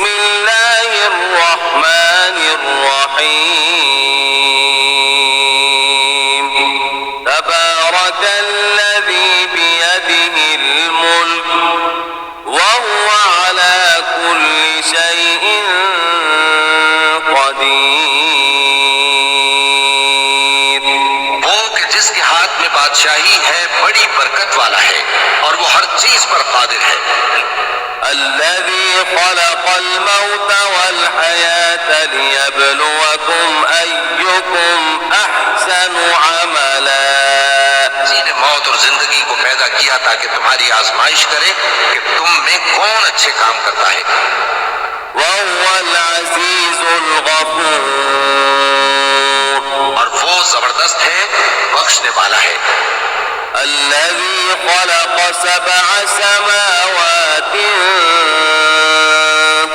الله الرحمن الرحيم تبارك الذي بيده الملك وهو على كل شيء قدير. وہ کہ جس کے ہاتھ میں بادشاہی ہے بڑی برکت والا ہے اور وہ ہر چیز پر قادر ہے. الذي خلق الموت والحياة ليبلوكم أيكم أحسن عملا. اسی نے موت اور زندگی کو پیدا کیا تاکہ تمہاری آزمائش کرے کہ تم میں کون اچھے کام کرتا ہے. وهو العزيز الغفور. اور وہ زبردست ہے، بخشنے والا ہے. الذي خلق 7 سماوات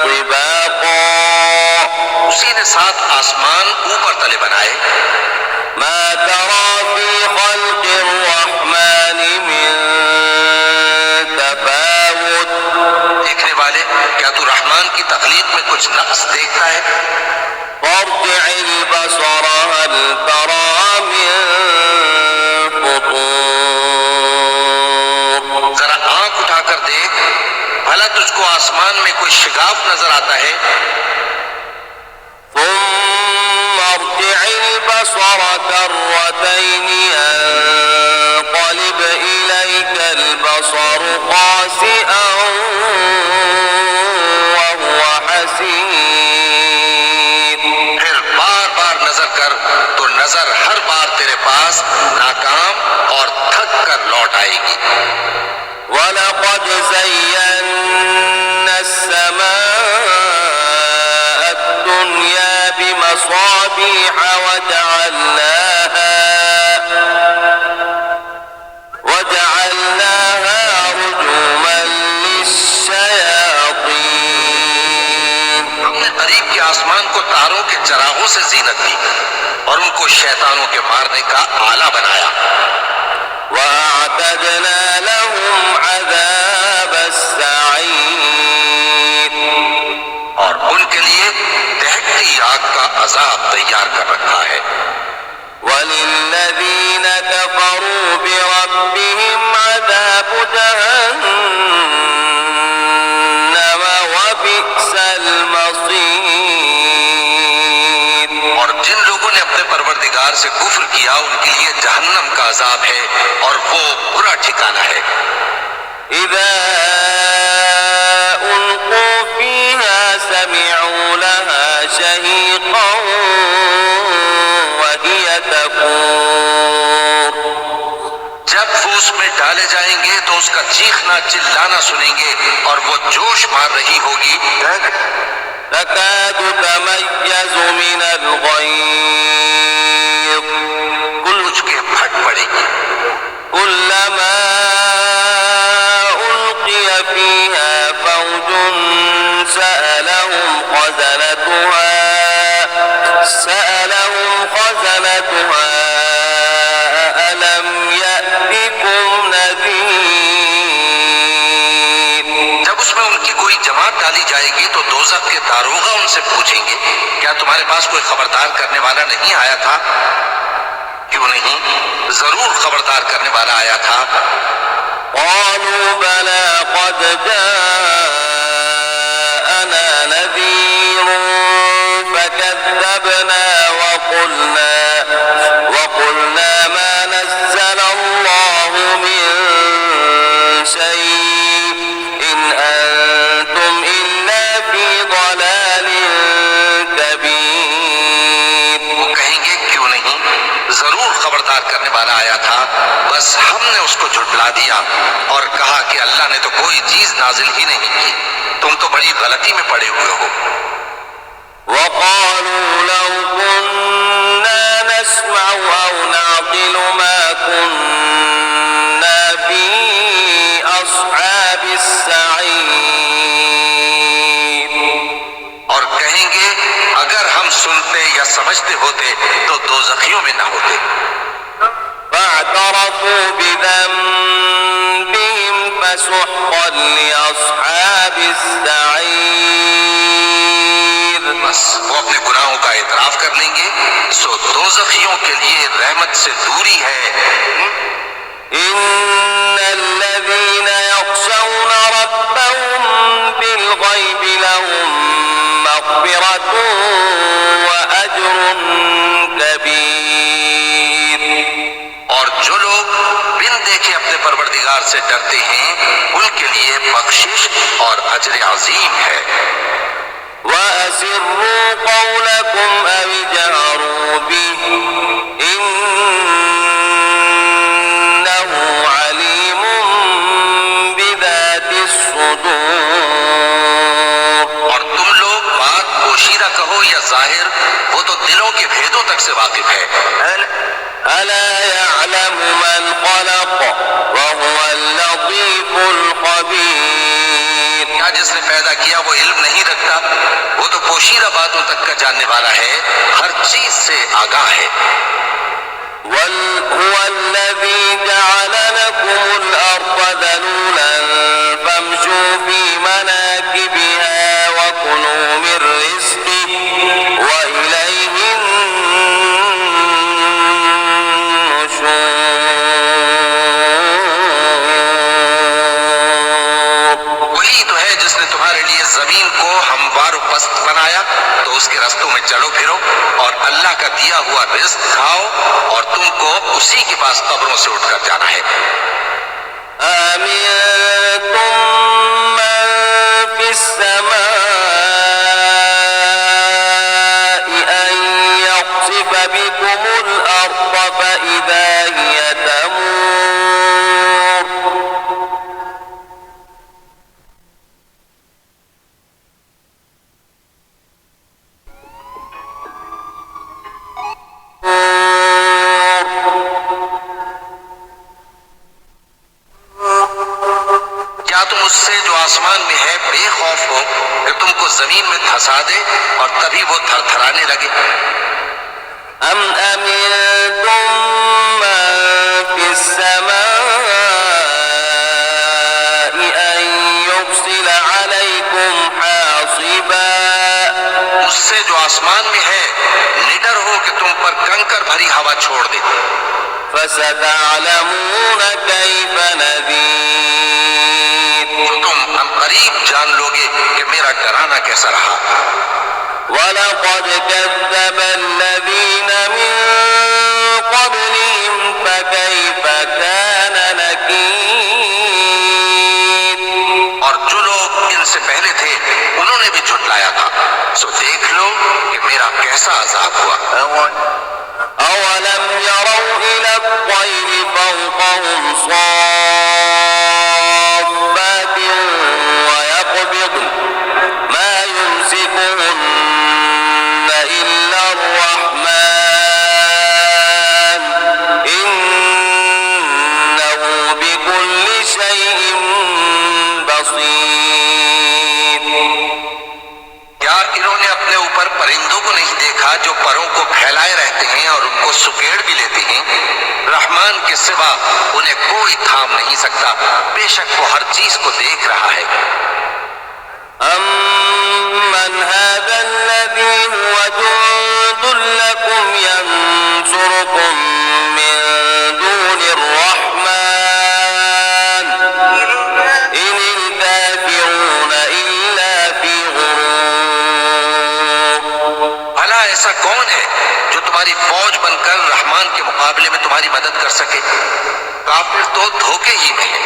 طباقا. اسی نے 7 آسمان اوپر تلے بنائے. ما ترى في خلق الرحمن من تفاوت. دیکھنے والے، کیا تو رحمان کی تخلیق میں کچھ نقص دیکھتا ہے؟ فارجع البصر هل ترى من فطور. ذرا آنکھ اٹھا کر دیکھ، بھلا تجھ کو آسمان میں کوئی شگاف نظر آتا ہے؟ ثم ارجع البصر كرتين ينقلب إليك البصر خاسئا وهو حسير. پھر بار بار نظر کر تو نظر ہر بار تیرے پاس ناکام اور تھک کر لوٹ آئے گی. وَلَقَدْ زَيَّنَّا السَّمَاءَ الدُّنْيَا بِمَصَابِيحَ وَجَعَلْنَاهَا رُجُومًا لِلشَّيَاطِينِ. ہم نے قریب کے آسمان کو تاروں کے چراغوں سے زینت دی اور ان کو شیطانوں کے مارنے کا آلہ بنایا. وَأَعْتَدْنَا لَهُمْ عَذَابَ السَّعِيرِ. اور ان کے لیے دہکتی آگ کا عذاب تیار کر رکھا ہے. وَلِلَّذِينَ كَفَرُوا بِرَبِّهِمْ عَذَابُ جَهَنَّمَ وَبِئْسَ الْمَصِيرُ. اور جن لوگوں نے اپنے پروردگار سے کفر کیا ان کے لیے جہنم کا عذاب ہے اور وہ برا ٹھکانہ ہے. إِذَا أُلْقُوا فِيهَا سَمِعُوا لَهَا شَهِيقًا وَهِيَ تَفُورُ. جب وہ اس میں ڈالے جائیں گے تو اس کا چیخنا چلانا سنیں گے اور وہ جوش مار رہی ہوگی. تكاد تميز من الغيظ. کچھ کے پھٹ پڑے گی. كلما ألقي فيها فوج سألهم خزنتها ألم يأتكم نذير. جب اس میں ان کی کوئی جماعت ڈالی جائے گی تو دوزخ کے داروغہ ان سے پوچھیں گے کیا تمہارے پاس کوئی خبردار کرنے والا نہیں آیا تھا؟ کیوں نہیں، ضرور خبردار کرنے والا آیا تھا. قالوا بلى قد جاءنا نذير فكذبنا وقلنا ما نزل الله من شيء إن أنتم إلا في ضلال كبير. وہ کہیں گے کیوں نہیں، ضرور خبردار کرنے والا آیا تھا، بس ہم نے اس کو جھٹلا دیا اور کہا کہ اللہ نے تو کوئی چیز نازل ہی نہیں کی، تم تو بڑی غلطی میں پڑے ہوئے ہو. وقالوا لو كنا نسمع أو نعقل ما كنا في أصحاب السعير. اور کہیں گے اگر ہم سنتے یا سمجھتے ہوتے تو دوزخیوں میں نہ ہوتے. فاعترفوا بذنبهم فسحقا لأصحاب السعير. کے لیے رحمت سے دوری ہے۔ إن الذين يخشون ربهم بالغيب لهم مغفرة وأجر كبير۔ اور جو لوگ بن دیکھے اپنے پروردگار سے ڈرتے ہیں ان کے لیے بخشش اور اجر عظیم ہے۔ وأسروا قولكم أو اجهروا به إنه عليم بذات الصدور۔ اور تم لوگ بات پوشیدہ کہو یا ظاہر، وہ تو دلوں کے بھیدوں تک سے واقف ہے۔ ألا يعلم من خلق وهو اللطيف الخبير۔ کیا جس نے پیدا کیا وہ علم نہیں رکھتا؟ وہ تو پوشیدہ باتوں تک کا جاننے والا ہے، ہر چیز سے آگاہ ہے۔ هو الذي جعل لكم الأرض ذلولا فامشوا في مناكبها وكلوا من رزقه وإليه وہی تو ہے جس نے تمہارے لیے زمین کو ہموار و پست بنایا، تو اس کے رستوں میں چلو پھرو اور اللہ کا دیا ہوا رزق کھاؤ، اور تم کو اسی کے پاس قبروں سے اٹھ کر جانا ہے۔ أأمنتم من في السماء أن يخسف بكم الأرض فإذا هي تمور۔ کیا تم اس سے جو آسمان میں ہے بے خوف ہو کہ تم کو زمین میں دھسا دے اور تبھی وہ تھر تھرانے لگے؟ أم أمنتم من في السماء أن يرسل عليكم حاصبا۔ اس سے جو آسمان میں ہے نڈر ہو کہ تم پر کنکر بھری ہوا چھوڑ دے۔ فستعلمون كيف نذير۔ تم ہم قریب جان لوگے کہ میرا ڈرانا کیسا رہا۔ ولقد كذب الذين من قبلهم فكيف كان نكير۔ اور جو لوگ ان سے پہلے تھے انہوں نے بھی جھٹلایا تھا، سو دیکھ لو کہ میرا کیسا عذاب ہوا۔ أولم يروا إلى الطير فوقهم صافات ويقبضن ما يمسكهن إلا الرحمن إنه بكل شيء بصير۔ کیا انہوں نے اپنے اوپر پرندوں کو نہیں دیکھا جو پروں کو پھیلائے رہتے ہیں اور ان کو سکیڑ بھی لیتے ہیں؟ رحمان کے سوا انہیں کوئی تھام نہیں سکتا، بے شک وہ ہر چیز کو دیکھ رہا ہے۔ أَمَّنْ هَذَا الَّذِي هُوَ جُندٌ لَكُمْ يَنصُرُكُم مِّن دُونِ الرَّحْمَٰنِ إِنِ الْكَافِرُونَ إِلَّا فِي غُرُورٍ۔ بھلا ایسا کون ہے جو تمہاری فوج بن کر رحمان کے مقابلے میں تمہاری مدد کر سکے؟ کافر تو دھوکے ہی میں ہے۔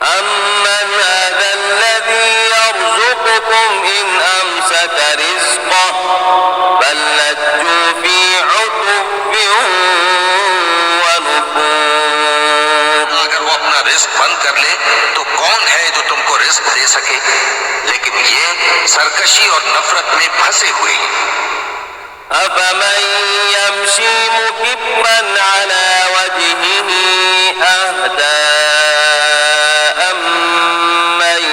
أَمَّنْ هَذَا الَّذِي يَرْزُقُكُمْ إِنْ أَمْسَكَ رِزْقَهُ بَل لَّجُّوا فِي عُتُوٍّ وَنُفُورٍ۔ اگر وہ اپنا رزق بند کر لے تو کون ہے جو تم کو رزق دے سکے؟ لیکن یہ سرکشی اور نفرت میں پھنسے ہوئے ہیں۔ أَفَمَن يَمْشِي مُكِبًّا عَلَى وَجْهِهِ أَهْدَىٰ أَمَّن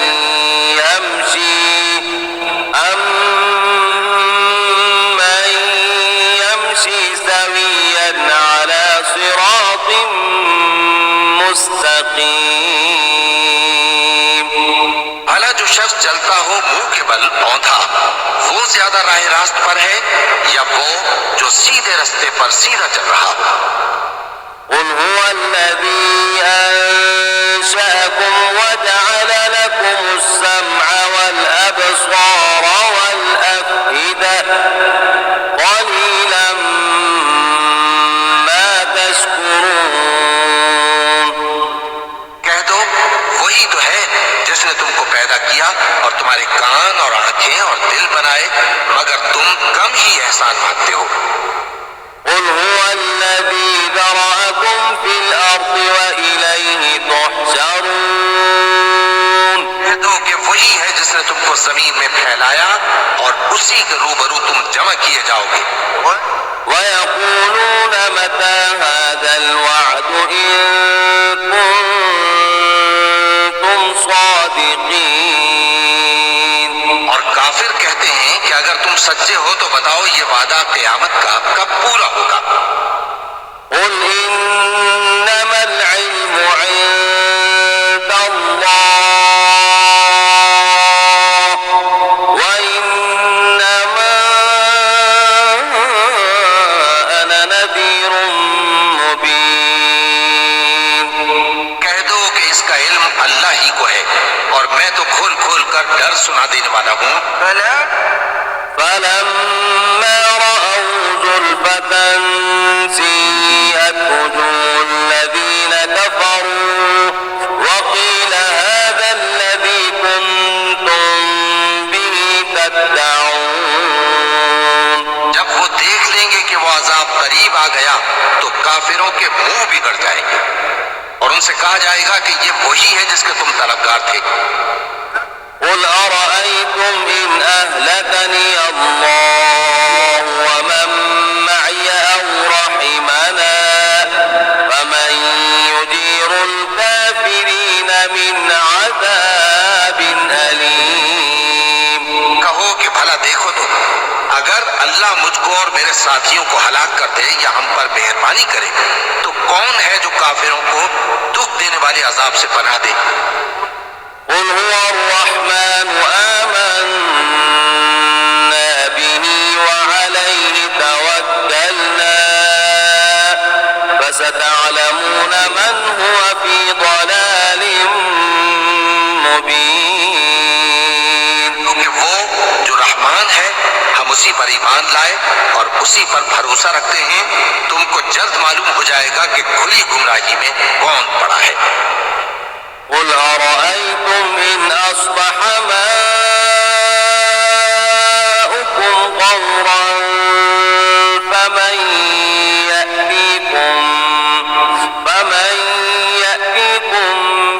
يَمْشِي سَوِيًّا عَلَى صِرَاطٍ مُّسْتَقِيمٍ۔ بھلا جو شخص چلتا ہو منہ کے بل اوندھا، وہ وہ زیادہ راہ راست پر ہے یا وہ جو سیدھے رستے پر سیدھا چل رہا ہو؟ قل هو الذي أنشأكم وجعل لكم السمع والأبصار والأفئدة قليلا ما تشكرون۔ کہہ دو وہی تو ہے جس نے تم کو پیدا کیا اور تمہارے کان اور آنکھیں اور دل بنائے، مگر تم کم ہی احسان مانتے ہو۔ قل هو الذي ذرأكم في الأرض وإليه تحشرون۔ کہہ دو کہ وہی ہے جس نے تم کو زمین میں پھیلایا اور اسی کے روبرو تم جمع کیے جاؤ گے۔ ويقولون متى هذا الوعد إن كنتم صادقين۔ اور کافر کہتے ہیں کہ اگر تم سچے ہو تو بتاؤ یہ وعدہ قیامت کا کب پورا ہوگا؟ قل إنما العلم عند الله وإنما أنا نذير مبين۔ کہہ دو کہ اس کا علم اللہ ہی کو ہے اور میں تو کھول کھول کر ڈر سنا دینے والا ہوں۔ فلما رأوا زلفة سيئت وجوه الذين كفروا وقيل هذا الذي كنتم به تدعون۔ جب وہ دیکھ لیں گے کہ وہ عذاب قریب آ گیا تو کافروں کے منہ بگڑ جائیں گے اور ان سے کہا جائے گا کہ یہ وہی ہے جس کے تم طلبگار تھے۔ قل أرأيتم إن أهلكني الله ومن معي أو رحمنا فمن يجير الكافرين من عذاب أليم۔ کہو کہ بھلا دیکھو تو اگر اللہ مجھ کو اور میرے ساتھیوں کو ہلاک کر دے یا ہم پر مہربانی کرے تو کون ہے جو کافروں کو دکھ دینے والے عذاب سے پناہ دے؟ قل هو الرحمن آمنا به وعليه توكلنا فستعلمون من هو في ضلال مبين۔ کیونکہ وہ جو رحمان ہے ہم اسی پر ایمان لائے اور اسی پر بھروسہ رکھتے ہیں، تم کو جلد معلوم ہو جائے گا کہ کھلی گمراہی میں کون پڑا ہے۔ قل أرأيتم إن أصبح ماؤكم غورا فمن يأتيكم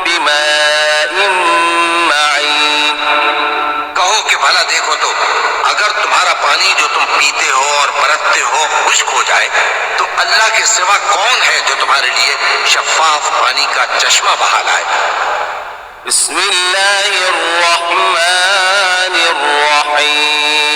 بماء معين۔ کہو کہ بھلا دیکھو تو اگر تمہارا پانی جو تم پیتے ہو اور برتتے ہو خشک ہو جائے تو اللہ کے سوا کون ہے جو تمہارے لیے شفاف پانی کا چشمہ بہا لائے؟ بسم اللہ الرحمن الرحیم۔